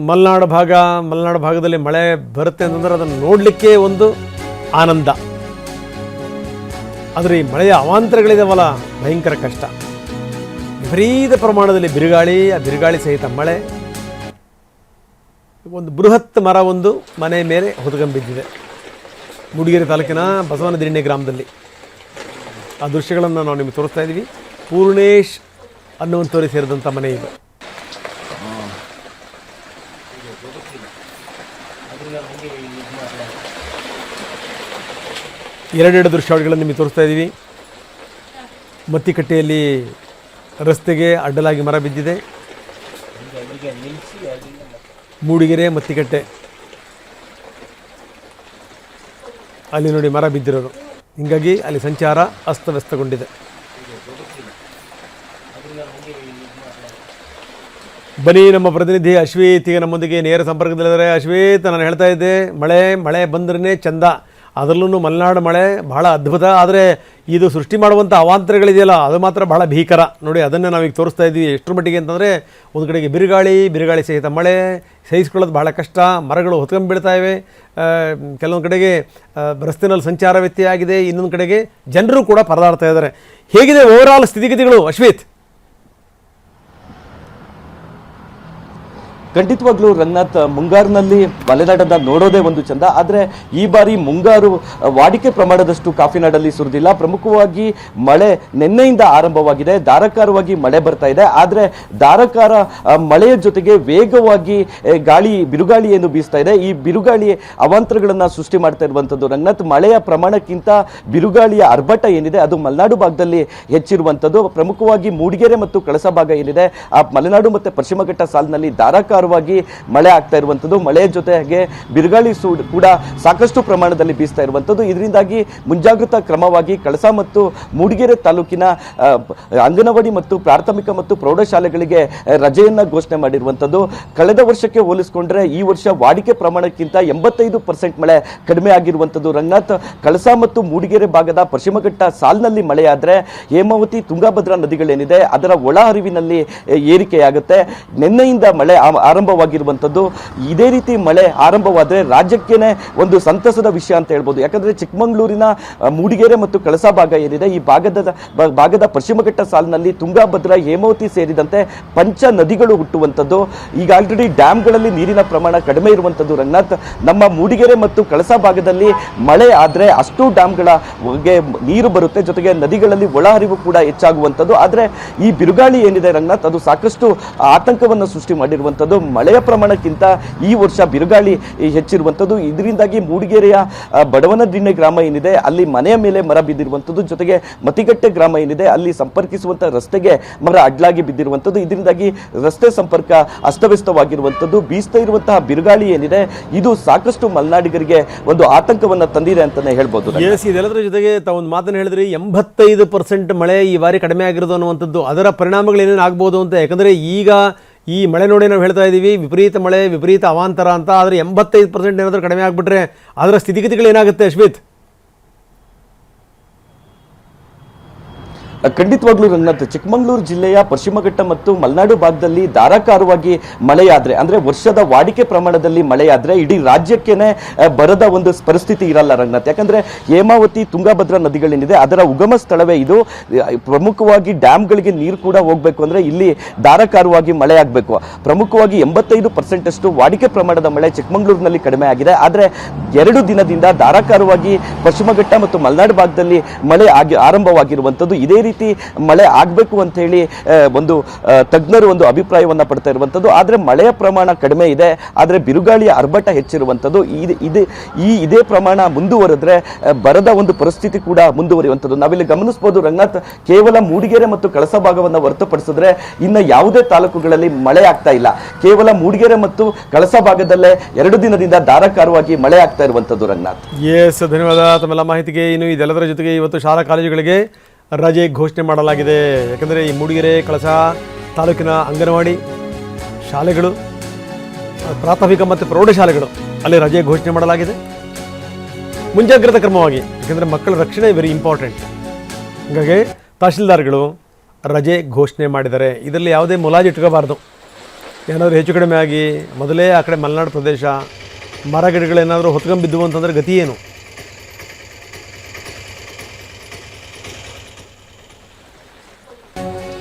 ಮಲೆನಾಡು ಭಾಗದಲ್ಲಿ ಮಳೆ ಬರುತ್ತೆ ಅಂತಂದ್ರೆ ಅದನ್ನು ನೋಡಲಿಕ್ಕೆ ಒಂದು ಆನಂದ. ಆದರೆ ಈ ಮಳೆಯ ಅವಾಂತರಗಳಿದಾವಲ್ಲ, ಭಯಂಕರ ಕಷ್ಟ. ವಿಪರೀತ ಪ್ರಮಾಣದಲ್ಲಿ ಬಿರುಗಾಳಿ, ಆ ಬಿರುಗಾಳಿ ಸಹಿತ ಮಳೆ. ಒಂದು ಬೃಹತ್ ಮರ ಒಂದು ಮನೆ ಮೇಲೆ ಹೊತ್ಕೊಂಡ್ಬಿದ್ದಿದೆ ಮೂಡಿಗೆರೆ ತಾಲೂಕಿನ ಬಸವನದಿಣ್ಣೆ ಗ್ರಾಮದಲ್ಲಿ. ಆ ದೃಶ್ಯಗಳನ್ನು ನಾವು ನಿಮಗೆ ತೋರಿಸ್ತಾ ಇದ್ದೀವಿ. ಪೂರ್ಣೇಶ್ ಅನ್ನುವಂಥವ್ರಿಗೆ ಸೇರಿದಂಥ ಮನೆ ಇದು. ಎರಡೆರಡು ದೃಶ್ಯಾವಳಿಗಳನ್ನು ನಿಮಗೆ ತೋರಿಸ್ತಾ ಇದ್ದೀವಿ. ಮತ್ತಿಕಟ್ಟೆಯಲ್ಲಿ ರಸ್ತೆಗೆ ಅಡ್ಡಲಾಗಿ ಮರ ಬಿದ್ದಿದೆ. ಮೂಡಿಗೆರೆ ಮತ್ತಿಕಟ್ಟೆ ಅಲ್ಲಿ ನೋಡಿ ಮರ ಬಿದ್ದಿರೋದು. ಹೀಗಾಗಿ ಅಲ್ಲಿ ಸಂಚಾರ ಅಸ್ತವ್ಯಸ್ತಗೊಂಡಿದೆ. ಬನ್ನಿ, ನಮ್ಮ ಪ್ರತಿನಿಧಿ ಅಶ್ವೇತ್ ಈಗ ನಮ್ಮೊಂದಿಗೆ ನೇರ ಸಂಪರ್ಕದಲ್ಲಿದ್ದಾರೆ. ಅಶ್ವೇತ್, ನಾನು ಹೇಳ್ತಾ ಇದ್ದೆ ಮಳೆ ಬಂದ್ರೇ ಚಂದ, ಅದರಲ್ಲೂ ಮಲೆನಾಡು ಮಳೆ ಬಹಳ ಅದ್ಭುತ. ಆದರೆ ಇದು ಸೃಷ್ಟಿ ಮಾಡುವಂಥ ಅವಾಂತರಗಳಿದೆಯಲ್ಲ, ಅದು ಮಾತ್ರ ಬಹಳ ಭೀಕರ. ನೋಡಿ, ಅದನ್ನೇ ನಾವೀಗ ತೋರಿಸ್ತಾ ಇದ್ವಿ. ಎಷ್ಟರ ಮಟ್ಟಿಗೆ ಅಂತಂದರೆ, ಒಂದು ಕಡೆಗೆ ಬಿರುಗಾಳಿ ಸಹಿತ ಮಳೆ ಸಹಿಸ್ಕೊಳ್ಳೋದು ಬಹಳ ಕಷ್ಟ. ಮರಗಳು ಹೊತ್ಕೊಂಡು ಬೀಳ್ತಾ ಇವೆ. ಕೆಲವೊಂದು ಕಡೆಗೆ ರಸ್ತೆಯಲ್ಲಿ ಸಂಚಾರ ವ್ಯತ್ಯಯ ಆಗಿದೆ. ಇನ್ನೊಂದು ಕಡೆಗೆ ಜನರು ಕೂಡ ಪರದಾಡ್ತಾ ಇದ್ದಾರೆ. ಹೇಗಿದೆ ಓವರಾಲ್ ಸ್ಥಿತಿಗತಿಗಳು ಅಶ್ವೇತ್? ಖಂಡಿತವಾಗ್ಲೂ ರಂಗನಾಥ್, ಮುಂಗಾರಿನಲ್ಲಿ ಮಲೆನಾಡನ್ನ ನೋಡೋದೇ ಒಂದು ಚಂದ. ಆದರೆ ಈ ಬಾರಿ ಮುಂಗಾರು ವಾಡಿಕೆ ಪ್ರಮಾಣದಷ್ಟು ಕಾಫಿನಾಡಲ್ಲಿ ಸುರಿದಿಲ್ಲ. ಪ್ರಮುಖವಾಗಿ ಮಳೆ ನಿನ್ನೆಯಿಂದ ಆರಂಭವಾಗಿದೆ. ಧಾರಾಕಾರವಾಗಿ ಮಳೆ ಬರ್ತಾ ಇದೆ. ಆದರೆ ಧಾರಾಕಾರ ಮಳೆಯ ಜೊತೆಗೆ ವೇಗವಾಗಿ ಬಿರುಗಾಳಿ ಏನು ಬೀಸ್ತಾ ಇದೆ. ಈ ಬಿರುಗಾಳಿ ಅವಾಂತರಗಳನ್ನ ಸೃಷ್ಟಿ ಮಾಡ್ತಾ ಇರುವಂಥದ್ದು ರಂಗನಾಥ್. ಮಳೆಯ ಪ್ರಮಾಣಕ್ಕಿಂತ ಬಿರುಗಾಳಿಯ ಆರ್ಭಟ ಏನಿದೆ ಅದು ಮಲೆನಾಡು ಭಾಗದಲ್ಲಿ ಹೆಚ್ಚಿರುವಂಥದ್ದು. ಪ್ರಮುಖವಾಗಿ ಮೂಡಿಗೆರೆ ಮತ್ತು ಕಳಸ ಭಾಗ ಏನಿದೆ, ಆ ಮಲೆನಾಡು ಮತ್ತು ಪಶ್ಚಿಮ ಘಟ್ಟ ಸಾಲಿನಲ್ಲಿ ಧಾರಾಕಾರ ಮಳೆ ಆಗ್ತಾ ಇರುವಂಥದ್ದು. ಮಳೆಯ ಜೊತೆಗೆ ಬಿರುಗಾಳಿ ಕೂಡ ಸಾಕಷ್ಟು ಪ್ರಮಾಣದಲ್ಲಿ ಬೀಸ್ತಾ ಇರುವಂಥದ್ದು. ಇದರಿಂದಾಗಿ ಮುಂಜಾಗ್ರತಾ ಕ್ರಮವಾಗಿ ಕಳಸ ಮತ್ತು ಮೂಡಿಗೆರೆ ತಾಲೂಕಿನ ಅಂಗನವಾಡಿ ಮತ್ತು ಪ್ರಾಥಮಿಕ ಮತ್ತು ಪ್ರೌಢಶಾಲೆಗಳಿಗೆ ರಜೆಯನ್ನ ಘೋಷಣೆ ಮಾಡಿರುವಂಥದ್ದು. ಕಳೆದ ವರ್ಷಕ್ಕೆ ಹೋಲಿಸಿಕೊಂಡ್ರೆ ಈ ವರ್ಷ ವಾಡಿಕೆ ಪ್ರಮಾಣಕ್ಕಿಂತ 85% ಮಳೆ ಕಡಿಮೆ ಆಗಿರುವಂಥದ್ದು ರಂಗನಾಥ್. ಕಳಸ ಮತ್ತು ಮೂಡಿಗೆರೆ ಭಾಗದ ಪಶ್ಚಿಮ ಘಟ್ಟ ಸಾಲಿನಲ್ಲಿ ಮಳೆಯಾದರೆ ಹೇಮಾವತಿ, ತುಂಗಭದ್ರಾ ನದಿಗಳೇನಿದೆ ಅದರ ಒಳಹರಿವಿನಲ್ಲಿ ಏರಿಕೆಯಾಗುತ್ತೆ. ನಿನ್ನೆಯಿಂದ ಮಳೆ ಆರಂಭವಾಗಿರುವಂಥದ್ದು. ಇದೇ ರೀತಿ ಮಳೆ ಆರಂಭವಾದರೆ ರಾಜ್ಯಕ್ಕೇನೆ ಒಂದು ಸಂತಸದ ವಿಷಯ ಅಂತ ಹೇಳ್ಬೋದು. ಯಾಕಂದ್ರೆ ಚಿಕ್ಕಮಗಳೂರಿನ ಮೂಡಿಗೆರೆ ಮತ್ತು ಕಳಸ ಭಾಗ ಏನಿದೆ, ಈ ಭಾಗದ ಪಶ್ಚಿಮ ಘಟ್ಟ ಸಾಲಿನಲ್ಲಿ ತುಂಗಭದ್ರಾ, ಹೇಮಾವತಿ ಸೇರಿದಂತೆ ಪಂಚ ನದಿಗಳು ಹುಟ್ಟುವಂಥದ್ದು. ಈಗ ಆಲ್ರೆಡಿ ಡ್ಯಾಮ್ಗಳಲ್ಲಿ ನೀರಿನ ಪ್ರಮಾಣ ಕಡಿಮೆ ಇರುವಂಥದ್ದು ರಂಗನಾಥ್. ನಮ್ಮ ಮೂಡಿಗೆರೆ ಮತ್ತು ಕಳಸ ಭಾಗದಲ್ಲಿ ಮಳೆ ಆದರೆ ಅಷ್ಟು ಡ್ಯಾಮ್ಗಳ ನೀರು ಬರುತ್ತೆ, ಜೊತೆಗೆ ನದಿಗಳಲ್ಲಿ ಒಳಹರಿವು ಕೂಡ ಹೆಚ್ಚಾಗುವಂಥದ್ದು. ಆದರೆ ಈ ಬಿರುಗಾಳಿ ಏನಿದೆ ರಂಗನಾಥ್, ಅದು ಸಾಕಷ್ಟು ಆತಂಕವನ್ನು ಸೃಷ್ಟಿ ಮಾಡಿರುವಂಥದ್ದು. ಮಳೆಯ ಪ್ರಮಾಣಕ್ಕಿಂತ ಈ ವರ್ಷ ಬಿರುಗಾಳಿ ಹೆಚ್ಚಿರುವಂಥದ್ದು. ಇದರಿಂದಾಗಿ ಮೂಡಿಗೆರೆಯ ಬಡವನದಿಣ್ಣೆ ಗ್ರಾಮ ಏನಿದೆ ಅಲ್ಲಿ ಮನೆಯ ಮೇಲೆ ಮರ ಬಿದ್ದಿರುವಂಥದ್ದು, ಜೊತೆಗೆ ಮತಿಗಟ್ಟೆ ಗ್ರಾಮ ಏನಿದೆ ಅಲ್ಲಿ ಸಂಪರ್ಕಿಸುವಂತಹ ರಸ್ತೆಗೆ ಮರ ಅಡ್ಲಾಗಿ ಬಿದ್ದಿರುವಂಥದ್ದು. ಇದರಿಂದಾಗಿ ರಸ್ತೆ ಸಂಪರ್ಕ ಅಸ್ತವ್ಯಸ್ತವಾಗಿರುವಂಥದ್ದು. ಬೀಸ್ತಾ ಇರುವಂತಹ ಬಿರುಗಾಳಿ ಏನಿದೆ ಇದು ಸಾಕಷ್ಟು ಮಲೆನಾಡಿಗರಿಗೆ ಒಂದು ಆತಂಕವನ್ನ ತಂದಿದೆ ಅಂತಾನೆ ಹೇಳ್ಬೋದು. ಇದೆಲ್ಲದರ ಜೊತೆಗೆ ತಾವೊಂದು ಮಾತನ್ನು ಹೇಳಿದ್ರಿ, 85% ಮಳೆ ಈ ಬಾರಿ ಕಡಿಮೆ ಆಗಿರೋದು ಅನ್ನುವಂಥದ್ದು. ಅದರ ಪರಿಣಾಮಗಳು ಏನೇನು ಆಗ್ಬೋದು ಅಂತ. ಯಾಕಂದರೆ ಈಗ ಈ ಮಳೆ ನೋಡಿ ನಾವು ಹೇಳ್ತಾ ಇದ್ದೀವಿ ವಿಪರೀತ ಮಳೆ, ವಿಪರೀತ ಅವಾಂತರ ಅಂತ. ಆದರೆ 85% ಏನಾದರೂ ಕಡಿಮೆ ಆಗಿಬಿಟ್ರೆ ಅದರ ಸ್ಥಿತಿಗತಿಗಳು ಏನಾಗುತ್ತೆ ಅಶ್ವಿತ್? ಖಂಡಿತವಾಗ್ಲೂ ರಂಗನಾಥ್, ಚಿಕ್ಕಮಗಳೂರು ಜಿಲ್ಲೆಯ ಪಶ್ಚಿಮ ಘಟ್ಟ ಮತ್ತು ಮಲೆನಾಡು ಭಾಗದಲ್ಲಿ ಧಾರಾಕಾರವಾಗಿ ಮಳೆಯಾದ್ರೆ, ಅಂದ್ರೆ ವರ್ಷದ ವಾಡಿಕೆ ಪ್ರಮಾಣದಲ್ಲಿ ಮಳೆಯಾದ್ರೆ ಇಡೀ ರಾಜ್ಯಕ್ಕೇನೆ ಬರದ ಒಂದು ಪರಿಸ್ಥಿತಿ ಇರಲ್ಲ ರಂಗನಾಥ್. ಯಾಕಂದ್ರೆ ಹೇಮಾವತಿ, ತುಂಗಭದ್ರಾ ನದಿಗಳೇನಿದೆ ಅದರ ಉಗಮ ಸ್ಥಳವೇ ಇದು. ಪ್ರಮುಖವಾಗಿ ಡ್ಯಾಮ್ಗಳಿಗೆ ನೀರು ಕೂಡ ಹೋಗ್ಬೇಕು ಅಂದ್ರೆ ಇಲ್ಲಿ ಧಾರಾಕಾರವಾಗಿ ಮಳೆ ಆಗಬೇಕು. ಪ್ರಮುಖವಾಗಿ 85% ಅಷ್ಟು ವಾಡಿಕೆ ಪ್ರಮಾಣದ ಮಳೆ ಚಿಕ್ಕಮಗಳೂರಿನಲ್ಲಿ ಕಡಿಮೆ ಆಗಿದೆ. ಆದರೆ 2 ದಿನದಿಂದ ಧಾರಾಕಾರವಾಗಿ ಪಶ್ಚಿಮ ಘಟ್ಟ ಮತ್ತು ಮಲೆನಾಡು ಭಾಗದಲ್ಲಿ ಮಳೆ ಆರಂಭವಾಗಿರುವಂಥದ್ದು. ಇದೇ ರೀತಿ ಮಳೆ ಆಗಬೇಕು ಅಂತ ಹೇಳಿ ಒಂದು ತಜ್ಞರು ಒಂದು ಅಭಿಪ್ರಾಯವನ್ನ ಪಡ್ತಾ ಇರುವಂಥದ್ದು. ಆದರೆ ಮಳೆಯ ಪ್ರಮಾಣ ಕಡಿಮೆ ಇದೆ, ಆದರೆ ಬಿರುಗಾಳಿಯ ಆರ್ಭಟ ಹೆಚ್ಚಿರುವಂಥದ್ದು. ಇದೇ ಪ್ರಮಾಣ ಮುಂದುವರೆದ್ರೆ ಬರದ ಒಂದು ಪರಿಸ್ಥಿತಿ ಕೂಡ ಮುಂದುವರಿಯುವಂಥದ್ದು ನಾವಿಲ್ಲಿ ಗಮನಿಸಬಹುದು ರಂಗನಾಥ್. ಕೇವಲ ಮೂಡಿಗೆರೆ ಮತ್ತು ಕಳಸ ಭಾಗವನ್ನು ಹೊರತುಪಡಿಸಿದ್ರೆ ಇನ್ನು ಯಾವುದೇ ತಾಲೂಕುಗಳಲ್ಲಿ ಮಳೆ ಆಗ್ತಾ ಇಲ್ಲ. ಕೇವಲ ಮೂಡಿಗೆರೆ ಮತ್ತು ಕಳಸ ಭಾಗದಲ್ಲೇ 2 ದಿನದಿಂದ ಧಾರಾಕಾರವಾಗಿ ಮಳೆ ಆಗ್ತಾ ಇರುವಂಥದ್ದು ರಂಗನಾಥ್. ಎಸ್, ಧನ್ಯವಾದ ತಮ್ಮೆಲ್ಲ ಮಾಹಿತಿಗೆ. ಇನ್ನು ಇದೆಲ್ಲದರ ಜೊತೆಗೆ ಇವತ್ತು ಶಾಲಾ ಕಾಲೇಜುಗಳಿಗೆ ರಜೆ ಘೋಷಣೆ ಮಾಡಲಾಗಿದೆ. ಯಾಕಂದರೆ ಈ ಮೂಡಿಗೆರೆ ಕಳಸ ತಾಲೂಕಿನ ಅಂಗನವಾಡಿ ಶಾಲೆಗಳು, ಪ್ರಾಥಮಿಕ ಮತ್ತು ಪ್ರೌಢಶಾಲೆಗಳು ಅಲ್ಲಿ ರಜೆ ಘೋಷಣೆ ಮಾಡಲಾಗಿದೆ ಮುಂಜಾಗ್ರತಾ ಕ್ರಮವಾಗಿ. ಯಾಕಂದರೆ ಮಕ್ಕಳ ರಕ್ಷಣೆ ವೆರಿ ಇಂಪಾರ್ಟೆಂಟ್. ಹಾಗಾಗಿ ತಹಶೀಲ್ದಾರ್ಗಳು ರಜೆ ಘೋಷಣೆ ಮಾಡಿದ್ದಾರೆ. ಇದರಲ್ಲಿ ಯಾವುದೇ ಮುಲಾಜು ಇಟ್ಕೋಬಾರ್ದು. ಏನಾದರೂ ಹೆಚ್ಚು ಕಡಿಮೆ ಆಗಿ ಮೊದಲೇ ಆ ಕಡೆ ಮಲೆನಾಡು ಪ್ರದೇಶ ಮರ ಗಿಡಗಳೇನಾದರೂ ಹೊತ್ಕೊಂಬಿದ್ದವು ಅಂತಂದರೆ ಗತಿ ಏನು?